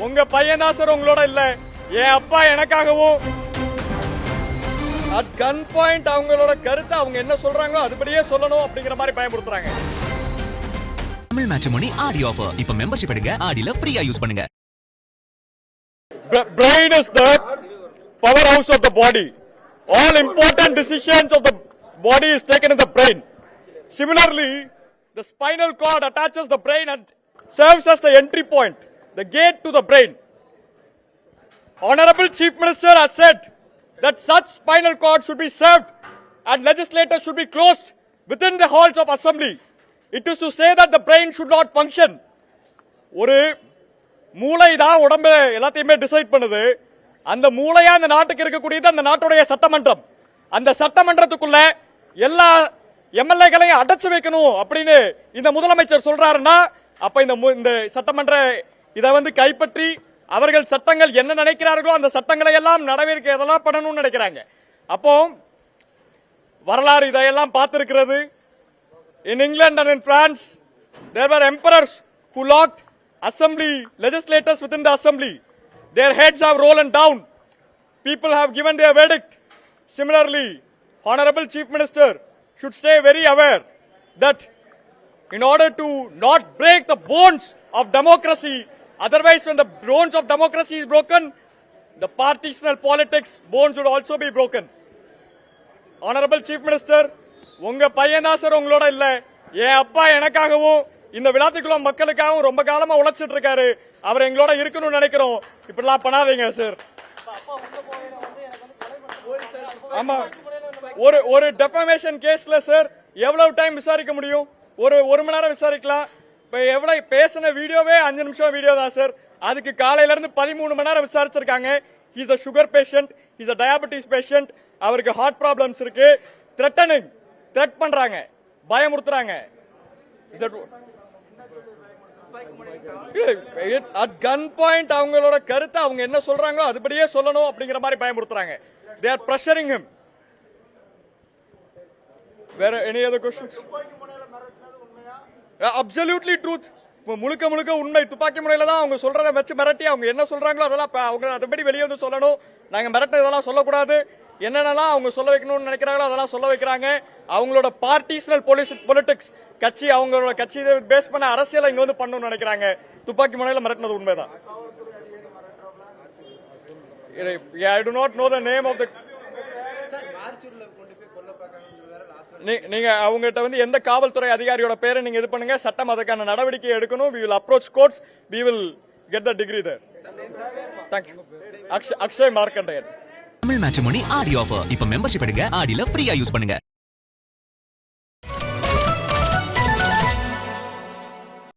உங்க பையன் தான் சார் உங்களோட இல்ல, என் அப்பா எனக்காகவும் அட் கன் பாயிண்ட் அவங்களோட கருத்தை அவங்க என்ன சொல்றாங்களோ அதுபடியே சொல்லணும் அப்படிங்கிற மாதிரி பயமுறுத்துறாங்க. தமிழ் மேட்ரிமோனி ஆடி ஆஃபர். இப்ப மெம்பர்ஷிப் எடுங்க, ஆடில ஃப்ரீயா யூஸ் பண்ணுங்க. Brain is the powerhouse of the body. All important decisions of the body is taken in the brain. Similarly, the spinal cord attaches the brain and serves as the entry point, the gate to the brain. Honorable Chief Minister has said that such spinal cord should be served and legislators should be closed within the halls of assembly. It is to say that the brain should not function. ஒரு மூளை தான் உடம்பு எல்லாத்தையுமே decide பண்ணுது. அந்த மூளையா அந்த நாட்டுக்கு இருக்கக்கூடியது அந்த நாட்டுடைய சட்டமன்றம். அந்த சட்டமன்றத்துக்குள்ள எல்லா எம்எல்ஏக்களையும் அடைச்சு வைக்கணும் அப்படின்னு இந்த முதலமைச்சர் சொல்றாருன்னா, அப்ப இந்த சட்டமன்ற இதை கைப்பற்றி அவர்கள் சட்டங்கள் என்ன நினைக்கிறார்களோ அந்த சட்டங்களை எல்லாம் நடவடிக்கை எதெல்லாம் பண்ணணும்னு நினைக்கிறாங்க. அப்போ வரலாறு இதையெல்லாம் பார்த்திருக்கிறது. In England and in France, there were emperors who locked assembly legislators within the assembly. Their heads have rolled down. People have given their verdict. Similarly, Honorable Chief Minister should stay very aware that in order to not break the bones of democracy, otherwise when the bones of democracy is broken, the partitional politics bones should also be broken. Honorable Chief Minister, உங்க பையன் தான் sir உங்களோட இல்ல, என் அப்பா எனக்காகவும் இந்த விளாத்திக்குளம் மக்களுக்காகவும் ரொம்ப காலமா உழைச்சிட்டு இருக்காரு. அவர் எங்களோட இருக்கணும்னு நினைக்கிறோம். இப்படிலாம் பண்ணாதீங்க சார். ஆமா, ஒரு டெஃபமேஷன் கேஸ்ல சார் எவ்வளவு டைம் விசாரிக்க முடியும்? ஒரு மணி நேரம் விசாரிக்கலாம். இப்ப எவ்வளவு பேசின வீடியோவே 5 நிமிஷம் வீடியோ தான் சார். அதுக்கு காலையில இருந்து 13 மணி நேரம் விசாரிச்சிருக்காங்க. Is a sugar patient, is a diabetes patient, அவருக்கு ஹார்ட் ப்ராப்ளம்ஸ் இருக்கு. த்ரெட் பண்றாங்க, பயமுறுத்துறாங்க. அட் கன் பாயிண்ட் அவங்களோட கருத்தை அவங்க என்ன சொல்றாங்களோ அதுபடியே சொல்லணும் அப்படிங்கிற மாதிரி பயமுறுத்துறாங்க. They are pressuring him. Where any other questions? Absolutely truth. முழுக்க உண்மை. துப்பாக்கி முனையில தான் அவங்க சொல்றதை வச்சு மிரட்டி அவங்க என்ன சொல்றாங்களோ அதெல்லாம் அவங்க அதுபடி வெளியே வந்து சொல்லணும். நாங்க மிரட்ட இதெல்லாம் சொல்லக்கூடாது. என்னென்னலாம் அவங்க சொல்ல வைக்கணும்னு நினைக்கிறாங்களோ அதெல்லாம் சொல்ல வைக்கிறாங்க. அவங்களோட பார்ட்டிஷனல் பொலிட்டிக்ஸ் கட்சி, அவங்களோட கட்சி பேஸ் பண்ண அரசியலை இங்க வந்து பண்ணணும்னு நினைக்கிறாங்க. துப்பாக்கி முனையில மிரட்டினது உண்மைதான். I do not know the name of the. நீங்க அவங்ககிட்ட எந்த காவல்துறை அதிகாரியோட பேரை நீங்க இது பண்ணுங்க. சட்டம் அதுக்கான நடவடிக்கை எடுக்கணும். We will approach courts. We will get the degree there. Thank you. Akshay Markandeyan. Tamil matrimony Aadi offer. இப்ப மெம்பர்ஷிப் எடுங்க, ஆடில ஃப்ரீயா யூஸ் பண்ணுங்க.